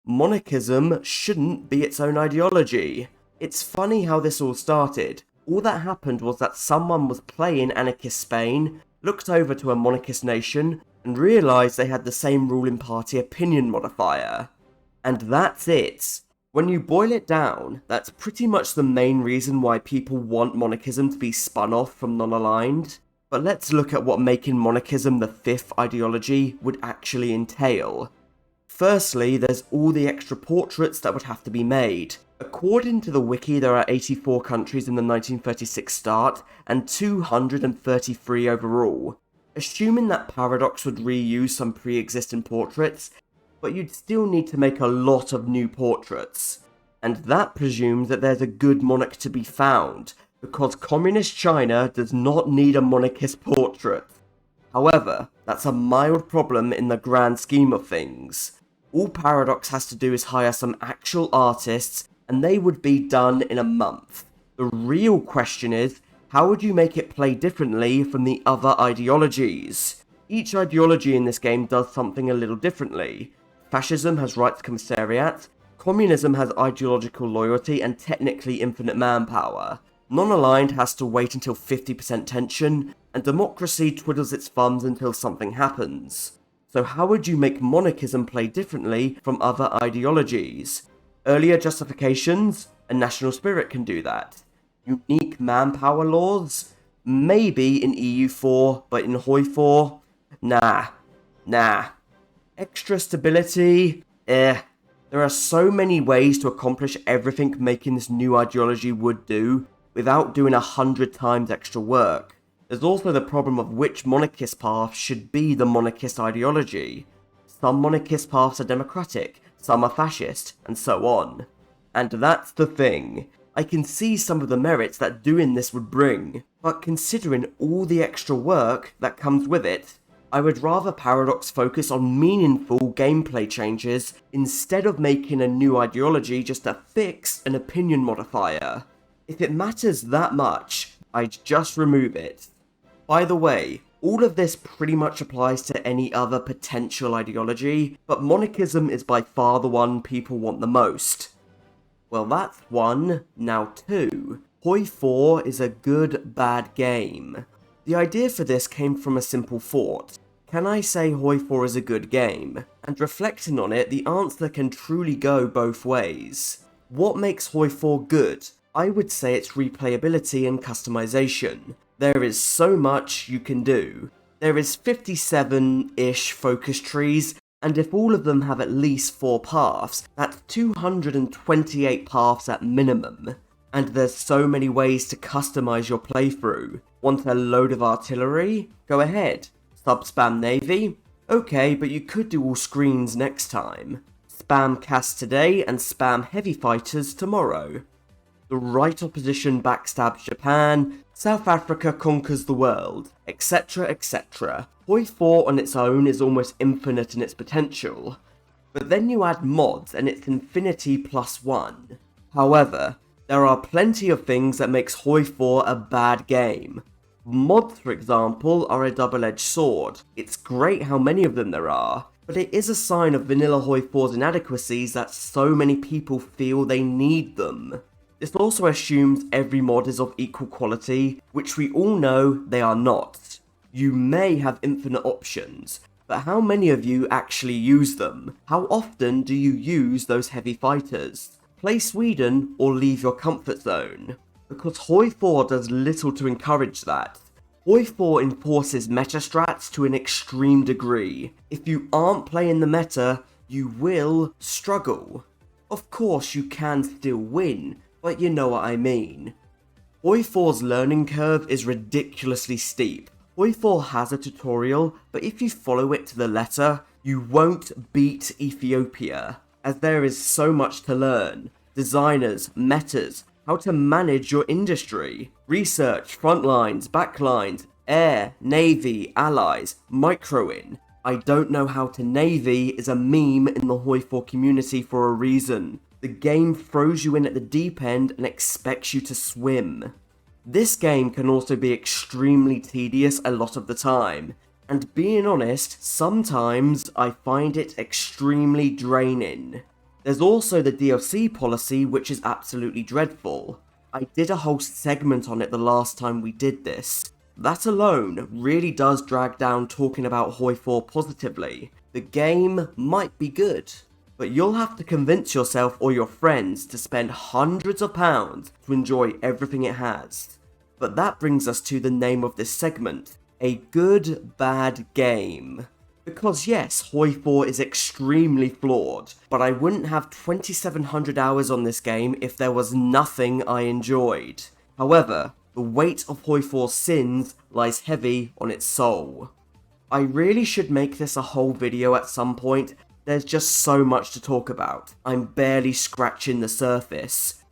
Monarchism shouldn't be its own ideology. It's funny how this all started. All that happened was that someone was playing anarchist Spain, looked over to a monarchist nation, and realised they had the same ruling party opinion modifier. And that's it. When you boil it down, that's pretty much the main reason why people want monarchism to be spun off from non-aligned. But let's look at what making monarchism the fifth ideology would actually entail. Firstly, there's all the extra portraits that would have to be made. According to the wiki, there are 84 countries in the 1936 start, and 233 overall. Assuming that Paradox would reuse some pre-existing portraits, but you'd still need to make a lot of new portraits. And that presumes that there's a good monarch to be found, because communist China does not need a monarchist portrait. However, that's a mild problem in the grand scheme of things. All Paradox has to do is hire some actual artists, and they would be done in a month. The real question is, how would you make it play differently from the other ideologies? Each ideology in this game does something a little differently. Fascism has rights commissariat, communism has ideological loyalty and technically infinite manpower. Non-aligned has to wait until 50% tension, and democracy twiddles its thumbs until something happens. So how would you make monarchism play differently from other ideologies? Earlier justifications? A national spirit can do that. Unique manpower laws? Maybe in EU4, but in Hoi4? Nah. Extra stability? There are so many ways to accomplish everything making this new ideology would do, without doing 100 times extra work. There's also the problem of which monarchist path should be the monarchist ideology. Some monarchist paths are democratic, some are fascist, and so on. And that's the thing. I can see some of the merits that doing this would bring, but considering all the extra work that comes with it, I would rather Paradox focus on meaningful gameplay changes instead of making a new ideology just to fix an opinion modifier. If it matters that much, I'd just remove it. By the way, all of this pretty much applies to any other potential ideology, but monarchism is by far the one people want the most. Well, that's one. Now two. Hoi4 is a good, bad game. The idea for this came from a simple thought. Can I say Hoi4 is a good game? And reflecting on it, the answer can truly go both ways. What makes Hoi4 good? I would say it's replayability and customization. There is so much you can do. There is 57-ish focus trees, and if all of them have at least 4 paths, that's 228 paths at minimum. And there's so many ways to customize your playthrough. Want a load of artillery? Go ahead. Sub-spam navy? Okay, but you could do all screens next time. Spam cast today and spam heavy fighters tomorrow. The right opposition backstabs Japan, South Africa conquers the world, etc, etc. Hoi4 on its own is almost infinite in its potential, but then you add mods and it's infinity plus 1. However, there are plenty of things that makes Hoi4 a bad game. Mods, for example, are a double-edged sword. It's great how many of them there are, but it is a sign of vanilla Hoi4's inadequacies that so many people feel they need them. This also assumes every mod is of equal quality, which we all know they are not. You may have infinite options, but how many of you actually use them? How often do you use those heavy fighters? Play Sweden or leave your comfort zone. Because Hoi4 does little to encourage that. Hoi4 enforces meta strats to an extreme degree. If you aren't playing the meta, you will struggle. Of course you can still win, but you know what I mean. Hoi4's learning curve is ridiculously steep. Hoi4 has a tutorial, but if you follow it to the letter, you won't beat Ethiopia, as there is so much to learn. Designers, metas, how to manage your industry, research, front lines, back lines, air, navy, allies, micro-in. I don't know how to navy is a meme in the Hoi4 community for a reason. The game throws you in at the deep end and expects you to swim. This game can also be extremely tedious a lot of the time, and being honest, sometimes I find it extremely draining. There's also the DLC policy, which is absolutely dreadful. I did a whole segment on it the last time we did this. That alone really does drag down talking about Hoi 4 positively. The game might be good, but you'll have to convince yourself or your friends to spend hundreds of pounds to enjoy everything it has. But that brings us to the name of this segment, a good bad game. Because yes, Hoi 4 is extremely flawed, but I wouldn't have 2,700 hours on this game if there was nothing I enjoyed. However, the weight of Hoi 4's sins lies heavy on its soul. I really should make this a whole video at some point. There's just so much to talk about. I'm barely scratching the surface.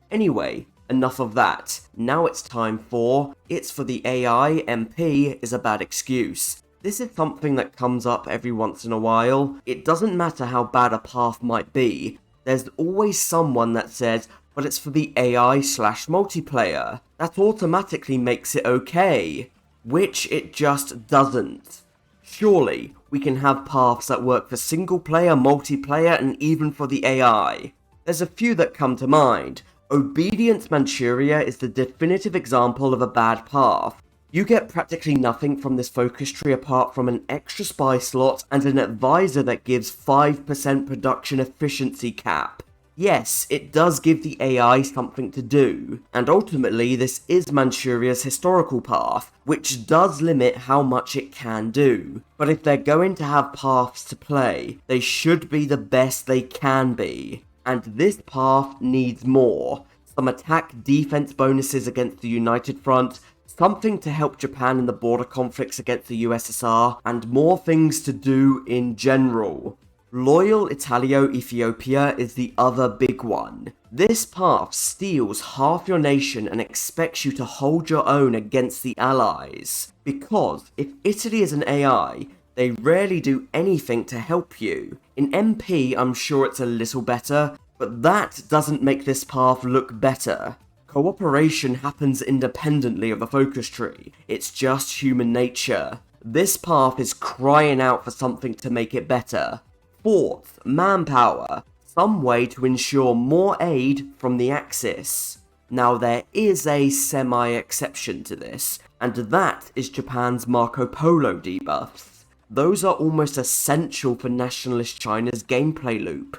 Anyway, enough of that. Now it's time for It's for the AI, MP is a bad excuse. This is something that comes up every once in a while. It doesn't matter how bad a path might be. There's always someone that says, but it's for the AI/multiplayer. That automatically makes it okay. Which it just doesn't. Surely, we can have paths that work for single player, multiplayer, and even for the AI. There's a few that come to mind. Obedience Manchuria is the definitive example of a bad path. You get practically nothing from this focus tree apart from an extra spy slot and an advisor that gives 5% production efficiency cap. Yes, it does give the AI something to do, and ultimately this is Manchuria's historical path, which does limit how much it can do. But if they're going to have paths to play, they should be the best they can be. And this path needs more. Some attack-defense bonuses against the United Front, something to help Japan in the border conflicts against the USSR, and more things to do in general. Loyal Italio-Ethiopia is the other big one. This path steals half your nation and expects you to hold your own against the Allies. Because if Italy is an AI, they rarely do anything to help you. In MP, I'm sure it's a little better, but that doesn't make this path look better. Cooperation happens independently of the focus tree. It's just human nature. This path is crying out for something to make it better. Fourth, manpower. Some way to ensure more aid from the Axis. Now there is a semi-exception to this, and that is Japan's Marco Polo debuffs. Those are almost essential for nationalist China's gameplay loop,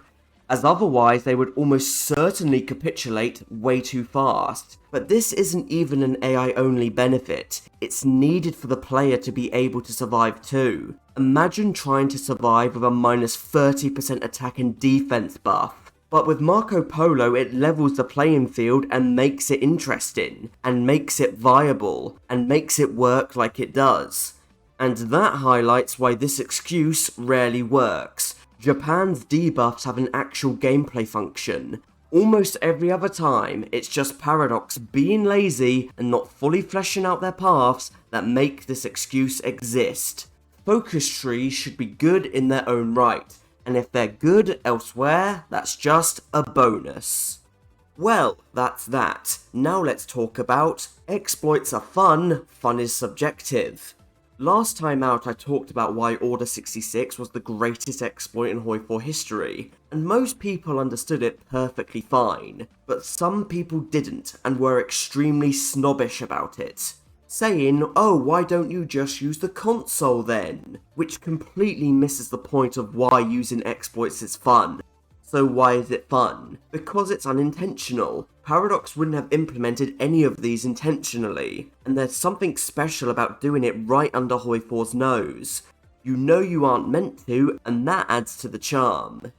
as otherwise they would almost certainly capitulate way too fast. But this isn't even an AI-only benefit, it's needed for the player to be able to survive too. Imagine trying to survive with a minus 30% attack and defense buff. But with Marco Polo it levels the playing field and makes it interesting, and makes it viable, and makes it work like it does. And that highlights why this excuse rarely works. Japan's debuffs have an actual gameplay function. Almost every other time, it's just Paradox being lazy and not fully fleshing out their paths that make this excuse exist. Focus trees should be good in their own right, and if they're good elsewhere, that's just a bonus. Well, that's that. Now let's talk about exploits are fun, fun is subjective. Last time out I talked about why Order 66 was the greatest exploit in Hoi 4 history, and most people understood it perfectly fine, but some people didn't and were extremely snobbish about it, saying, oh, why don't you just use the console then? Which completely misses the point of why using exploits is fun. So why is it fun? Because it's unintentional. Paradox wouldn't have implemented any of these intentionally, and there's something special about doing it right under Hoi 4's nose. You know you aren't meant to, and that adds to the charm.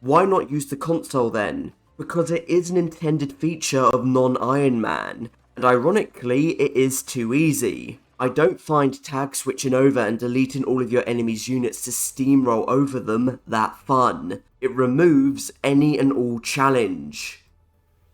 Why not use the console then? Because it is an intended feature of non-Iron Man, and ironically it is too easy. I don't find tag switching over and deleting all of your enemy's units to steamroll over them that fun. It removes any and all challenge.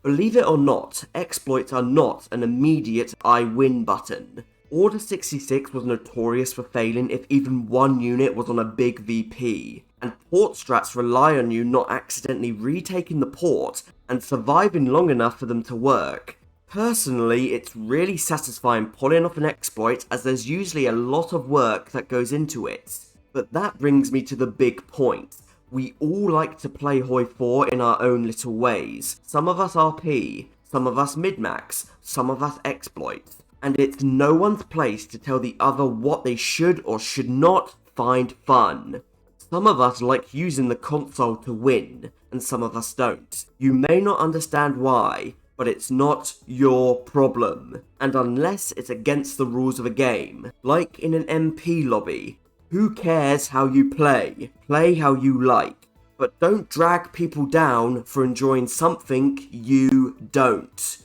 Believe it or not, exploits are not an immediate I win button. Order 66 was notorious for failing if even one unit was on a big VP, and port strats rely on you not accidentally retaking the port and surviving long enough for them to work. Personally, it's really satisfying pulling off an exploit as there's usually a lot of work that goes into it. But that brings me to the big point. We all like to play Hoi4 in our own little ways. Some of us RP, some of us min-max, some of us exploit. And it's no one's place to tell the other what they should or should not find fun. Some of us like using the console to win, and some of us don't. You may not understand why, but it's not your problem. And unless it's against the rules of a game, like in an MP lobby, who cares how you play? Play how you like. But don't drag people down for enjoying something you don't.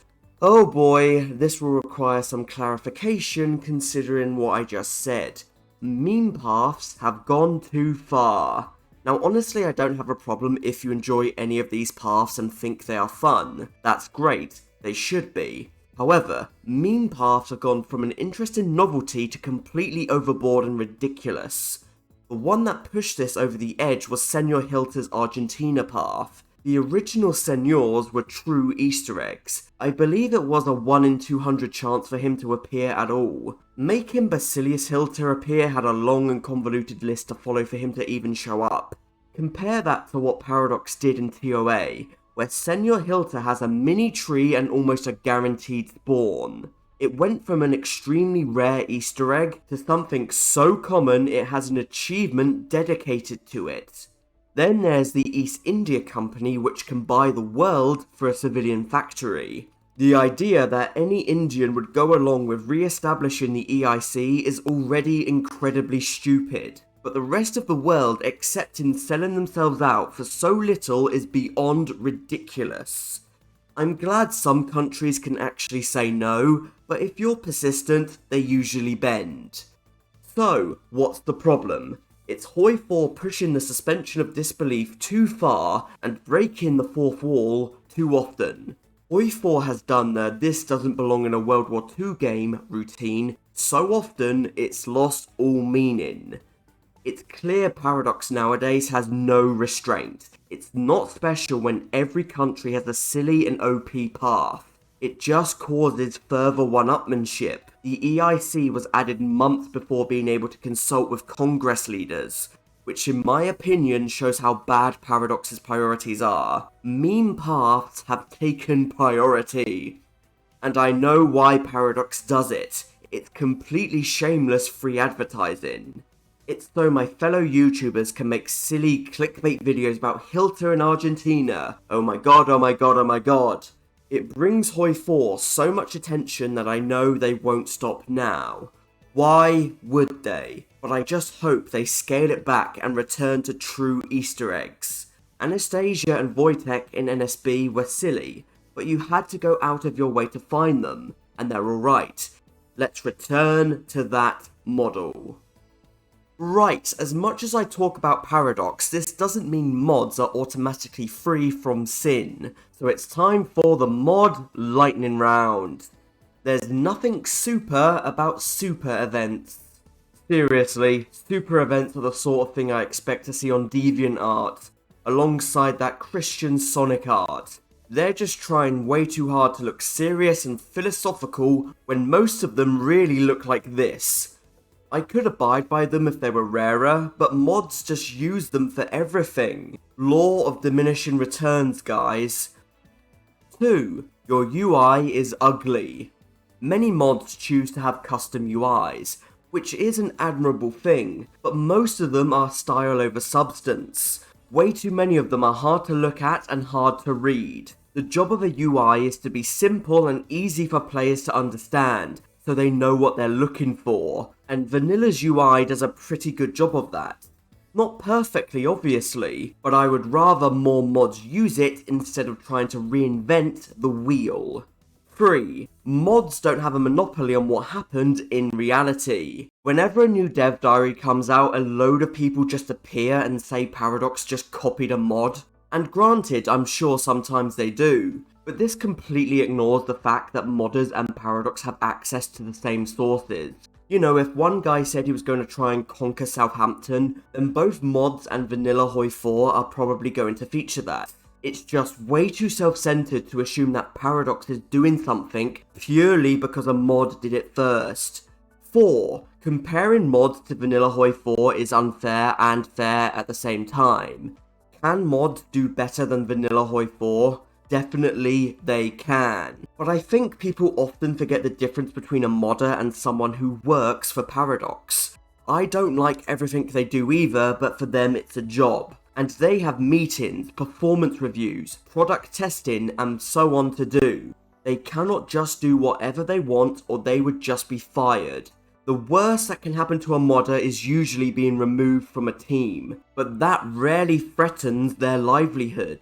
Oh boy, this will require some clarification considering what I just said. Meme paths have gone too far. Now honestly, I don't have a problem if you enjoy any of these paths and think they are fun. That's great, they should be. However, meme paths have gone from an interesting novelty to completely overboard and ridiculous. The one that pushed this over the edge was Senor Hilter's Argentina path. The original Senors were true Easter eggs. I believe it was a 1 in 200 chance for him to appear at all. Making Basilius Hilter appear had a long and convoluted list to follow for him to even show up. Compare that to what Paradox did in TOA, where Senor Hilter has a mini tree and almost a guaranteed spawn. It went from an extremely rare Easter egg to something so common it has an achievement dedicated to it. Then there's the East India Company, which can buy the world for a civilian factory. The idea that any Indian would go along with re-establishing the EIC is already incredibly stupid. But the rest of the world accepting selling themselves out for so little is beyond ridiculous. I'm glad some countries can actually say no, but if you're persistent, they usually bend. So, what's the problem? It's Hoi4 pushing the suspension of disbelief too far and breaking the fourth wall too often. Hoi4 has done the "this doesn't belong in a World War II game" routine so often it's lost all meaning. It's clear Paradox nowadays has no restraint. It's not special when every country has a silly and OP path. It just causes further one-upmanship. The EIC was added months before being able to consult with Congress leaders, which in my opinion shows how bad Paradox's priorities are. Meme paths have taken priority. And I know why Paradox does it. It's completely shameless free advertising. It's so my fellow YouTubers can make silly clickbait videos about Hilter in Argentina. Oh my god, oh my god, oh my god. It brings Hoi4 so much attention that I know they won't stop now. Why would they? But I just hope they scale it back and return to true Easter eggs. Anastasia and Wojtek in NSB were silly, but you had to go out of your way to find them, and they're alright. Let's return to that model. Right, as much as I talk about Paradox, this doesn't mean mods are automatically free from sin, so it's time for the mod lightning round. There's nothing super about super events. Seriously, super events are the sort of thing I expect to see on DeviantArt, alongside that Christian Sonic art. They're just trying way too hard to look serious and philosophical when most of them really look like this. I could abide by them if they were rarer, but mods just use them for everything. Law of diminishing returns, guys. 2. Your UI is ugly. Many mods choose to have custom UIs, which is an admirable thing, but most of them are style over substance. Way too many of them are hard to look at and hard to read. The job of a UI is to be simple and easy for players to understand, so they know what they're looking for, and Vanilla's UI does a pretty good job of that. Not perfectly, obviously, but I would rather more mods use it instead of trying to reinvent the wheel. 3. Mods don't have a monopoly on what happened in reality. Whenever a new dev diary comes out, a load of people just appear and say Paradox just copied a mod. And granted, I'm sure sometimes they do, but this completely ignores the fact that modders and Paradox have access to the same sources. You know, if one guy said he was going to try and conquer Southampton, then both mods and Vanilla Hoi4 are probably going to feature that. It's just way too self-centered to assume that Paradox is doing something purely because a mod did it first. 4. Comparing mods to Vanilla Hoi4 is unfair and fair at the same time. Can mods do better than vanilla Hoi4? Definitely they can. But I think people often forget the difference between a modder and someone who works for Paradox. I don't like everything they do either, but for them it's a job. And they have meetings, performance reviews, product testing, and so on to do. They cannot just do whatever they want or they would just be fired. The worst that can happen to a modder is usually being removed from a team, but that rarely threatens their livelihood.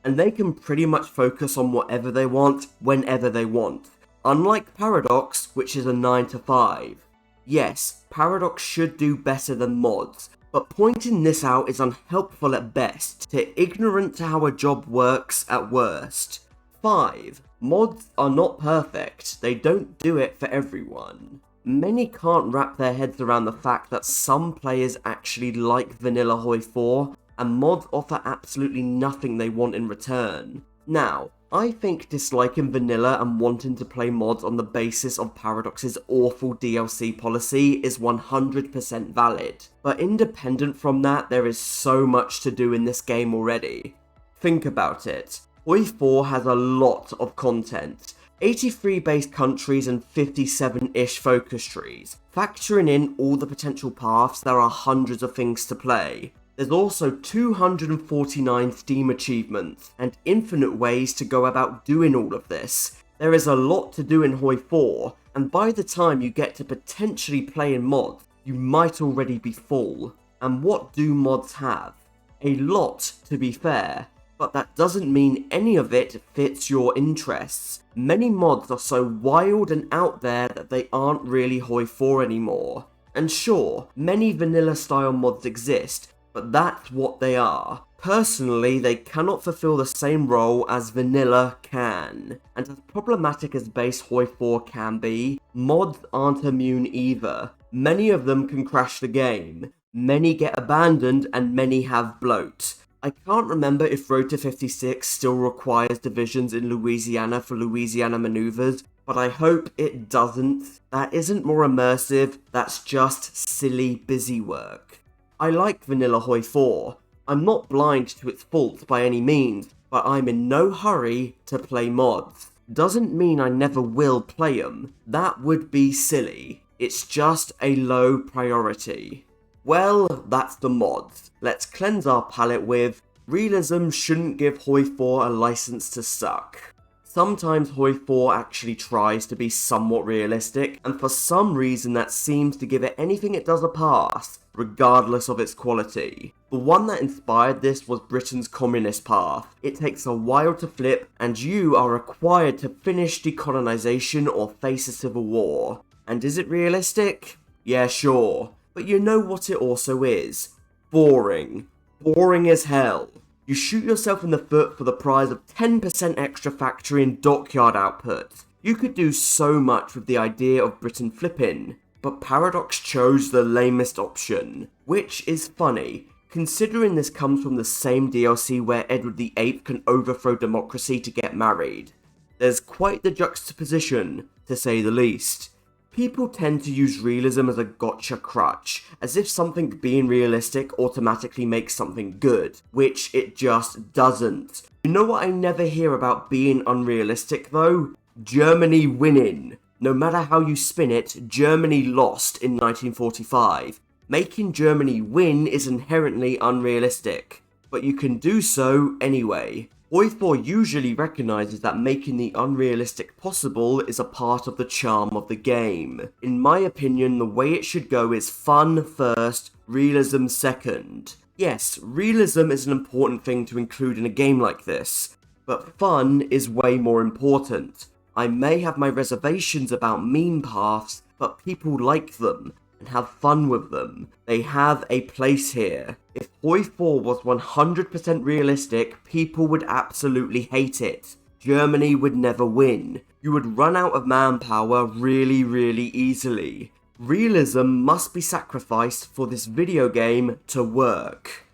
And they can pretty much focus on whatever they want, whenever they want. Unlike Paradox, which is a 9 to 5. Yes, Paradox should do better than mods, but pointing this out is unhelpful at best, to ignorant to how a job works at worst. 5. Mods are not perfect, they don't do it for everyone. Many can't wrap their heads around the fact that some players actually like vanilla Hoi4, and mods offer absolutely nothing they want in return. Now, I think disliking vanilla and wanting to play mods on the basis of Paradox's awful DLC policy is 100% valid, but independent from that, there is so much to do in this game already. Think about it. Hoi4 has a lot of content. 83 base countries and 57-ish focus trees. Factoring in all the potential paths, there are hundreds of things to play. There's also 249 Steam achievements, and infinite ways to go about doing all of this. There is a lot to do in Hoi4, and by the time you get to potentially playing mods, you might already be full. And what do mods have? A lot, to be fair. But that doesn't mean any of it fits your interests. Many mods are so wild and out there that they aren't really Hoi4 anymore. And sure, many vanilla style mods exist, but that's what they are. Personally, they cannot fulfill the same role as vanilla can. And as problematic as base Hoi4 can be, mods aren't immune either. Many of them can crash the game. Many get abandoned and many have bloat. I can't remember if Road to 56 still requires divisions in Louisiana for Louisiana maneuvers, but I hope it doesn't. That isn't more immersive, that's just silly busy work. I like vanilla Hoi4. I'm not blind to its faults by any means, but I'm in no hurry to play mods. Doesn't mean I never will play them. That would be silly. It's just a low priority. Well, that's the mods. Let's cleanse our palate with realism shouldn't give Hoi4 a license to suck. Sometimes Hoi4 actually tries to be somewhat realistic, and for some reason that seems to give it anything it does a pass, regardless of its quality. The one that inspired this was Britain's communist path. It takes a while to flip, and you are required to finish decolonization or face a civil war. And is it realistic? Yeah, sure. But you know what it also is. Boring. Boring as hell. You shoot yourself in the foot for the prize of 10% extra factory and dockyard output. You could do so much with the idea of Britain flipping, but Paradox chose the lamest option. Which is funny, considering this comes from the same DLC where Edward VIII can overthrow democracy to get married. There's quite the juxtaposition, to say the least. People tend to use realism as a gotcha crutch, as if something being realistic automatically makes something good, which it just doesn't. You know what I never hear about being unrealistic though? Germany winning. No matter how you spin it, Germany lost in 1945. Making Germany win is inherently unrealistic, but you can do so anyway. Hoi4 usually recognises that making the unrealistic possible is a part of the charm of the game. In my opinion, the way it should go is fun first, realism second. Yes, realism is an important thing to include in a game like this, but fun is way more important. I may have my reservations about meme paths, but people like them and have fun with them. They have a place here. If Hoi4 was 100% realistic, people would absolutely hate it. Germany would never win. You would run out of manpower really easily. Realism must be sacrificed for this video game to work.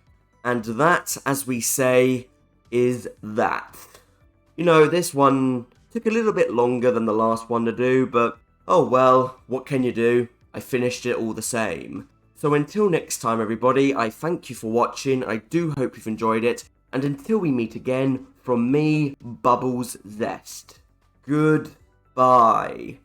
And that, as we say, is that. You know, this one took a little bit longer than the last one to do, but oh well, what can you do? I finished it all the same. So until next time everybody, I thank you for watching, I do hope you've enjoyed it, and until we meet again, from me, Bubbles Zest. Goodbye.